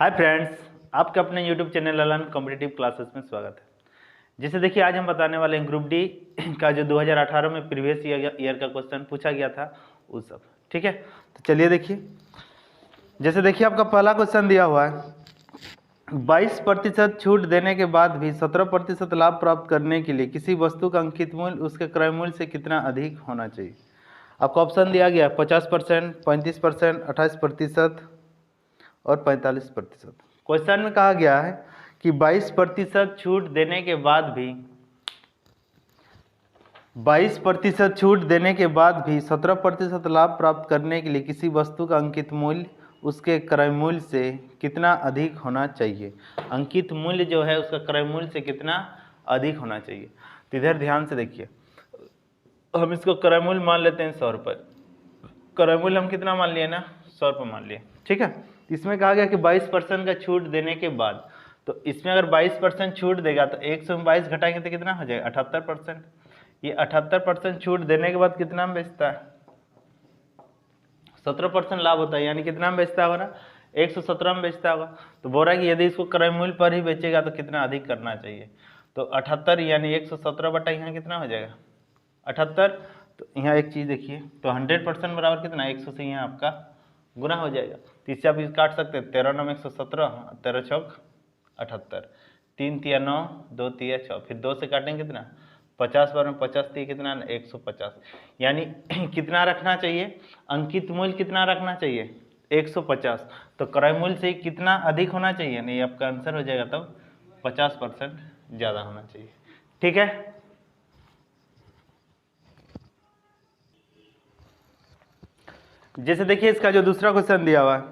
Hi friends, आपके अपने YouTube channel Lalan competitive classes में स्वागत है। जैसे देखिए, आज हम बताने वाले हैं ग्रुप डी का जो 2018 में प्रीवियस ईयर का क्वेश्चन पूछा गया था वो सब। ठीक है, तो चलिए देखिए। जैसे देखिए, आपका पहला क्वेश्चन दिया हुआ है, 22% छूट देने के बाद भी 17% लाभ प्राप्त करने के लिए किसी वस्तु का अंकित मूल्य उसके क्रय मूल्य से कितना अधिक होना चाहिए। आपको ऑप्शन दिया गया 50%, 35%, 28% और 45%। क्वेश्चन में कहा गया है कि 22% छूट देने के बाद भी 17% लाभ प्राप्त करने के लिए किसी वस्तु का अंकित मूल्य उसके क्रय मूल्य से कितना अधिक होना चाहिए। अंकित मूल्य जो है उसका क्रय मूल्य से कितना अधिक होना चाहिए। तो इधर ध्यान से देखिए, हम इसको क्रय मूल्य मान लेते हैं 100 रुपये। क्रय मूल्य हम कितना मान लिए ना, 100 रुपये मान लिए। ठीक है, इसमें कहा गया कि 22% का छूट देने के बाद, तो इसमें अगर 22% छूट देगा तो 100 में 22 घटाएंगे तो कितना हो जाएगा 78%। ये 78% छूट देने के बाद कितना में बेचता है, 17% लाभ होता है, यानी कितना में बेचता होगा ना, 117 में बेचता होगा। तो बोल रहा है कि यदि इसको क्रय मूल्य पर ही बेचेगा तो कितना अधिक करना चाहिए। तो 78 यानी 117 बटा यहाँ कितना हो जाएगा 78। तो यहाँ एक चीज़ देखिए, तो 100% बराबर कितना, 100 से यहाँ आपका गुना हो जाएगा। तो इससे आप इसे काट सकते हैं, 13 9 117, 13 चौक 78, 3 तिया 9, 2 तिया 6, फिर 2 से काटेंगे कितना 50 बार में 50 तिया कितना 150। यानी कितना रखना चाहिए, अंकित मूल्य कितना रखना चाहिए 150। तो क्रय मूल्य से कितना अधिक होना चाहिए, नहीं आपका आंसर हो जाएगा तब 50% ज़्यादा होना चाहिए। ठीक है, जैसे देखिए इसका जो दूसरा क्वेश्चन दिया हुआ है,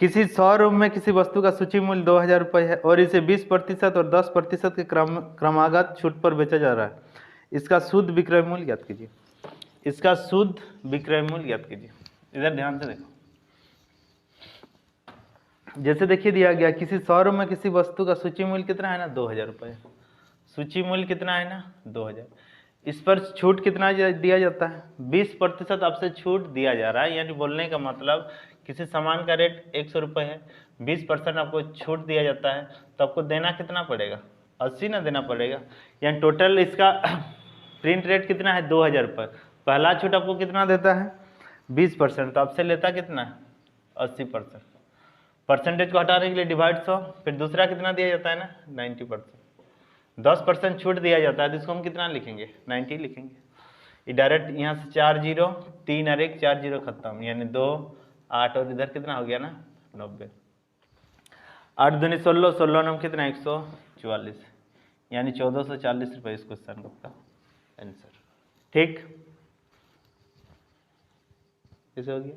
किसी शोरूम में किसी वस्तु का सूची मूल्य 2000 रुपये है और इसे 20% और 10% के क्रमागत छूट पर बेचा जा रहा है। इसका शुद्ध विक्रय मूल्य ज्ञात कीजिए। इसका शुद्ध विक्रय मूल्य ज्ञात कीजिए। इधर ध्यान से देखो, जैसे देखिए दिया गया किसी शोरूम में किसी वस्तु का सूची मूल्य कितना है ना 2000 रुपये। सूची मूल्य कितना है ना 2000। इस पर छूट कितना दिया जाता है, 20% आपसे छूट दिया जा रहा है। यानी बोलने का मतलब किसी सामान का रेट 100 रुपये है, 20% आपको छूट दिया जाता है, तो आपको देना कितना पड़ेगा 80 ना देना पड़ेगा। यानी टोटल इसका प्रिंट रेट कितना है 2000 रुपये। पहला छूट आपको कितना देता है 20%, तो आपसे लेता कितना 80%। परसेंटेज को हटाने के लिए डिवाइड 100, फिर दूसरा कितना दिया जाता है ना 90%। 10% छूट दिया जाता है तो इसको हम कितना लिखेंगे 90 लिखेंगे। ये डायरेक्ट यहाँ से 4 जीरो, 3 और 1 4 जीरो खत्म, यानी 2 8 और इधर कितना हो गया ना 90। 8 दूनी 16, 16 नम कितना 144, यानी 1440 रुपये इस क्वेश्चन का आंसर। ठीक, कैसे हो गया।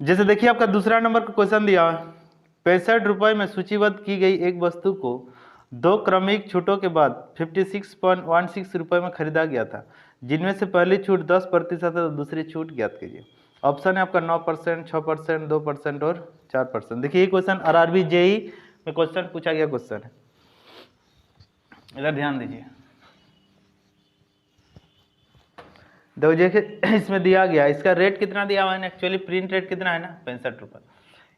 जैसे देखिए आपका दूसरा नंबर का क्वेश्चन दिया है, 65 रुपये में सूचीबद्ध की गई एक वस्तु को 2 क्रमिक छूटों के बाद 56.16 रुपये में खरीदा गया था, जिनमें से पहली छूट 10% है तो दूसरी छूट ज्ञात कीजिए। ऑप्शन है आपका 9%, 6%, 2% और 4%। देखिए ये क्वेश्चन आरआरबी जेई में क्वेश्चन पूछा गया क्वेश्चन है, इधर ध्यान दीजिए। देखिए इसमें दिया गया, इसका रेट कितना दिया हुआ है, एक्चुअली प्रिंट रेट कितना है ना 65 रुपये।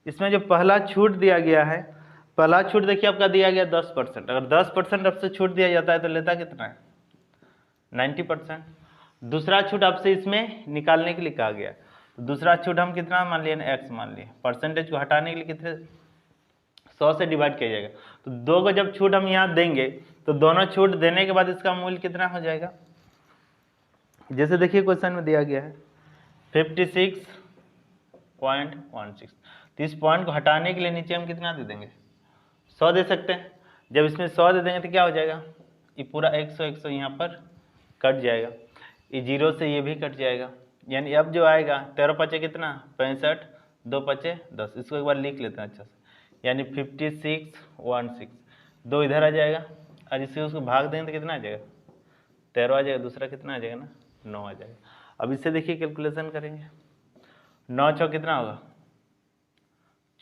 इसमें जो पहला छूट दिया गया है, पहला छूट देखिए आपका दिया गया 10%। अगर 10% आपसे छूट दिया जाता है तो लेता कितना है 90%। दूसरा छूट आपसे इसमें निकालने के लिए कहा गया, तो दूसरा छूट हम कितना मान लिए ना x मान लिए। परसेंटेज को हटाने के लिए कितने 100 से डिवाइड किया जाएगा। तो 2 को जब छूट हम यहाँ देंगे तो दोनों छूट देने के बाद इसका मूल्य कितना हो जाएगा। जैसे देखिए क्वेश्चन में दिया गया है 56.16, तो इस पॉइंट को हटाने के लिए नीचे हम कितना दे देंगे 100 दे सकते हैं। जब इसमें 100 दे देंगे तो क्या हो जाएगा, ये पूरा 100 100 यहाँ पर कट जाएगा, ये 0 से ये भी कट जाएगा। यानी अब जो आएगा 13 पचे कितना 65, 2 पचे 10। इसको एक बार लिख लेते हैं अच्छा से, यानी 56.16, 2 इधर आ जाएगा और इसे उसको भाग देंगे तो कितना आ जाएगा 13 आ जाएगा, दूसरा कितना आ जाएगा ना 9 आ जाएगा। अब इससे देखिए कैलकुलेशन करेंगे, 9 चौक कितना होगा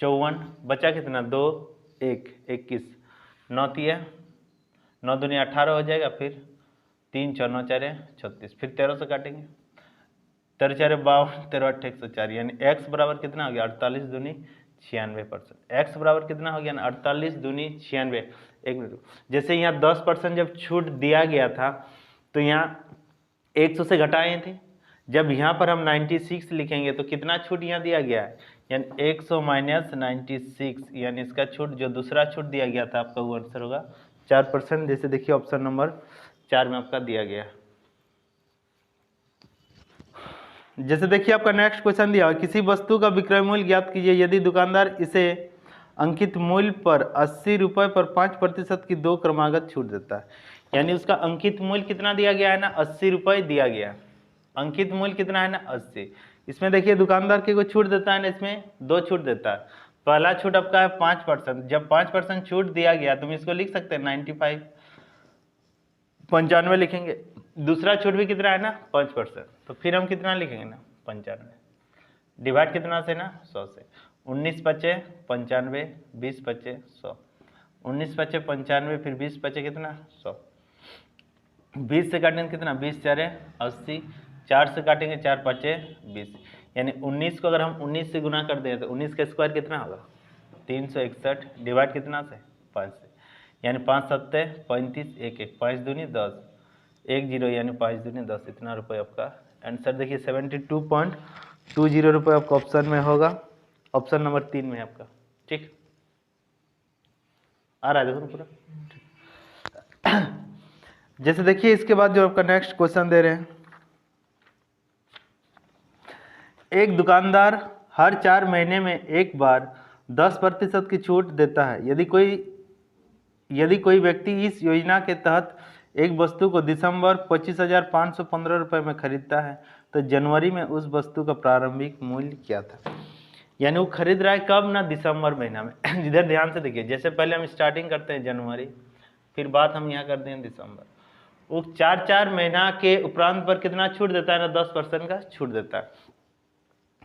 54, बचा कितना 2 1 21, 9 तिया 9 दूनी 18 हो जाएगा, फिर 3 4 9 4 36, फिर 13 से काटेंगे, 13 4 52, 13 8 104, यानी x बराबर कितना हो गया 48 दूनी 96%। एक्स बराबर कितना हो गया ना 48 दूनी 96। एक मिनट, जैसे यहाँ 10% जब छूट दिया गया था तो यहाँ 100 से घटाए थे, जब यहाँ पर हम 96 लिखेंगे तो कितना छूट यहाँ दिया गया है, यानी 100 माइनस 96, यानी इसका छूट जो दूसरा छूट दिया गया था आपका वो आंसर होगा 4%। जैसे देखिए ऑप्शन नंबर 4 में आपका दिया गया। जैसे देखिए आपका नेक्स्ट क्वेश्चन दिया, किसी वस्तु का विक्रय मूल्य ज्ञात कीजिए यदि दुकानदार इसे अंकित मूल्य पर 80 रुपये पर 5% की 2 क्रमागत छूट देता है। यानी उसका अंकित मूल्य कितना दिया गया है ना 80 रुपये दिया गया, अंकित मूल्य कितना है ना 80। इसमें देखिए दुकानदार के को छूट देता है ना, इसमें 2 छूट देता है। पहला छूट आपका है 5%, जब 5% छूट दिया गया तुम इसको लिख सकते हैं 95, 95 लिखेंगे। दूसरा छूट भी कितना है ना 5%, तो फिर हम कितना लिखेंगे ना 95, डिवाइड कितना से ना 100 से। 19 पचे 95, 20 पचे 100, 19 पचे 95, फिर 20 पचे कितना 100। 20 से काटेंगे कितना 20 4 80, 4 से काटेंगे 4 पचे 20, यानी 19 को अगर हम 19 से गुना कर दें तो 19 का स्क्वायर कितना होगा 361, डिवाइड कितना से 5 से, यानी 5 7 35, 1 1 5 दूनी 10, 1 0 यानी 5 दूनी 10, इतना रुपये आपका आंसर। देखिए 72.20 रुपये आपका ऑप्शन में होगा, ऑप्शन नंबर 3 में आपका। ठीक आ रहा है देखो पूरा। जैसे देखिए इसके बाद जो आपका नेक्स्ट क्वेश्चन दे रहे हैं, एक दुकानदार हर 4 महीने में एक बार 10% की छूट देता है। यदि कोई व्यक्ति इस योजना के तहत एक वस्तु को दिसंबर 25,515 रुपये में खरीदता है तो जनवरी में उस वस्तु का प्रारंभिक मूल्य क्या था। यानी वो खरीद रहा है कब ना दिसंबर महीना में। इधर ध्यान से देखिए, जैसे पहले हम स्टार्टिंग करते हैं जनवरी, फिर बात हम यहाँ करते हैं दिसंबर। वो 4 महीना के उपरांत पर कितना छूट देता है ना 10% का छूट देता है।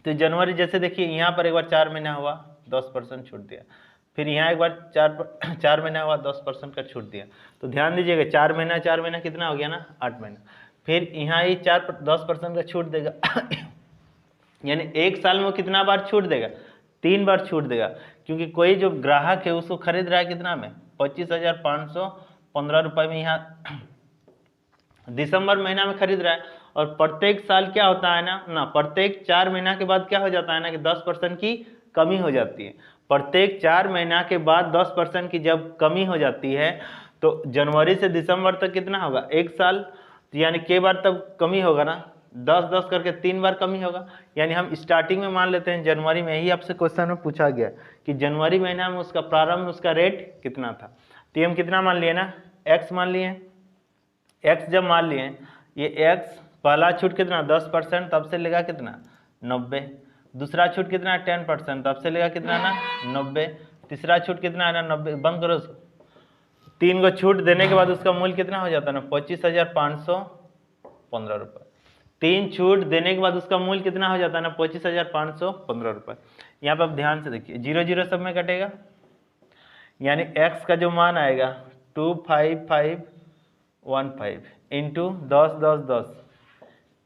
तो जनवरी जैसे देखिए यहाँ पर एक बार 4 महीना हुआ 10% छूट दिया, फिर यहाँ एक बार 4 महीना हुआ 10% का छूट दिया। तो ध्यान दीजिएगा 4 महीना कितना हो गया ना 8 महीना, फिर यहाँ ये 10% का छूट देगा। यानी एक साल में कितना बार छूट देगा 3 बार छूट देगा, क्योंकि कोई जो ग्राहक है उसको खरीद रहा है कितना में 25,515 रुपये में यहाँ दिसंबर महीना में खरीद रहा है। और प्रत्येक साल क्या होता है ना प्रत्येक 4 महीना के बाद क्या हो जाता है ना कि 10% की कमी हो जाती है। प्रत्येक 4 महीना के बाद 10% की जब कमी हो जाती है तो जनवरी से दिसंबर तक कितना होगा 1 साल, यानी कई बार तब कमी होगा ना 10 करके 3 बार कमी होगा। यानी हम स्टार्टिंग में मान लेते हैं जनवरी में, यही आपसे क्वेश्चन में पूछा गया कि जनवरी महीना में उसका प्रारंभ उसका रेट कितना था। तो हम कितना मान लिए ना x मान लिए, x जब मान लिए ये x पहला छूट कितना 10%, तब से लेगा कितना 90, दूसरा छूट कितना 10%, तब से लेगा कितना ना 90, तीसरा छूट कितना है ना 90, बंद करो उसको। 3 को छूट देने के बाद उसका मूल्य कितना हो जाता है ना 25,515 रुपये। 3 छूट देने के बाद उसका मूल्य कितना हो जाता है ना 25,515 रुपये। यहाँ पर आप ध्यान से देखिए 0 0 सब में कटेगा, यानी x का जो मान आएगा 25515 इंटू 10 10 10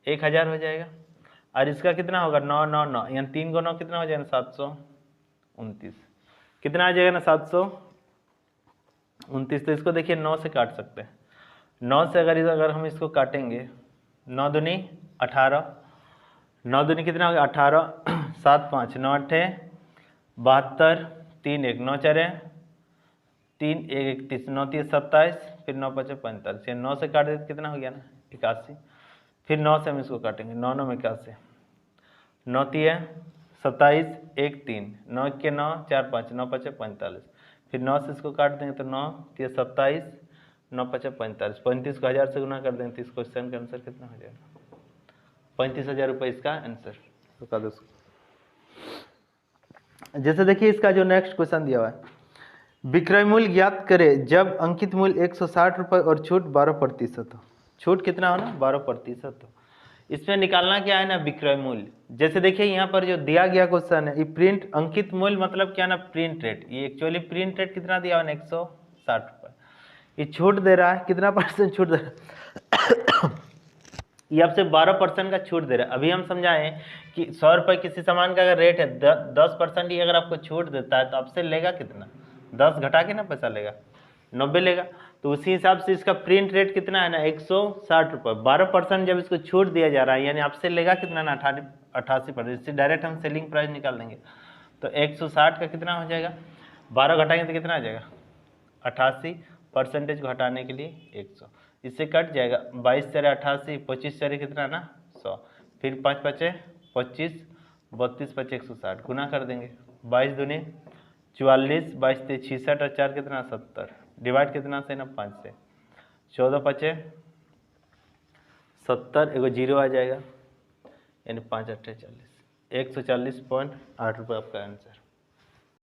1000 हो जाएगा। और इसका कितना होगा 9 9 9, यानी 3 को 9 कितना हो जाएगा 729, कितना आ जाएगा ना 729। तो इसको देखिए 9 से काट सकते हैं, 9 से अगर हम इसको काटेंगे 9 दूनी 18, 9 दूनी कितना हो गया 18, 7 5 9 8 72, 3 1 9 4 3 1 31, 9 3 27, फिर 9 5 45, 9 से काट देते कितना हो गया ना 81, फिर 9 से हम इसको काटेंगे 9 9 में 81, 9 3 27 1 3, 9 के 9 4 5 9 5 45, फिर 9 से इसको काट देंगे तो 9 3 27, 9 5 45, 35 को 1000 से गुना कर देंगे तो इस क्वेश्चन का आंसर कितना हो जाएगा 35,000 रुपये इसका आंसर। तो कर दो। जैसे देखिए इसका जो नेक्स्ट क्वेश्चन दिया हुआ है, विक्रय मूल्य ज्ञात करें जब अंकित मूल्य 160 रुपये और छूट 12% हो। छूट कितना हो ना 12% हो। इसमें निकालना क्या है ना विक्रय मूल्य। जैसे देखिए यहाँ पर जो दिया गया क्वेश्चन है, ये प्रिंट अंकित मूल्य मतलब क्या ना प्रिंट रेट, ये एक्चुअली प्रिंट रेट कितना दिया हुआ 160 रुपये। ये छूट दे रहा है कितना % छूट दे रहा है ये आपसे 12% का छूट दे रहा है। अभी हम समझाएं कि 100 रुपये किसी सामान का अगर रेट है 10% ही अगर आपको छूट देता है तो आपसे लेगा कितना, 10 घटा के ना पैसा लेगा, 90 लेगा। तो उसी हिसाब से इसका प्रिंट रेट कितना है ना 160 रुपये। 12% जब इसको छूट दिया जा रहा है यानी आपसे लेगा कितना ना 88%। इससे डायरेक्ट हम सेलिंग प्राइस निकाल देंगे। तो 160 का कितना हो जाएगा, 12 घटाएंगे तो कितना आ जाएगा 88%। को हटाने के लिए 100, इससे कट जाएगा 22 चरे 88, 25 चरे कितना ना 100, फिर 5 पचे 25, 32 पचे 160 गुना कर देंगे। 22 दूनी 44, 22 ते 66 और 4 कितना 70, डिवाइड कितना से ना 5 से, 14 पचे 70, एगो जीरो आ जाएगा यानी 5 अट्ठे 40, 140.8 रुपये आपका आंसर।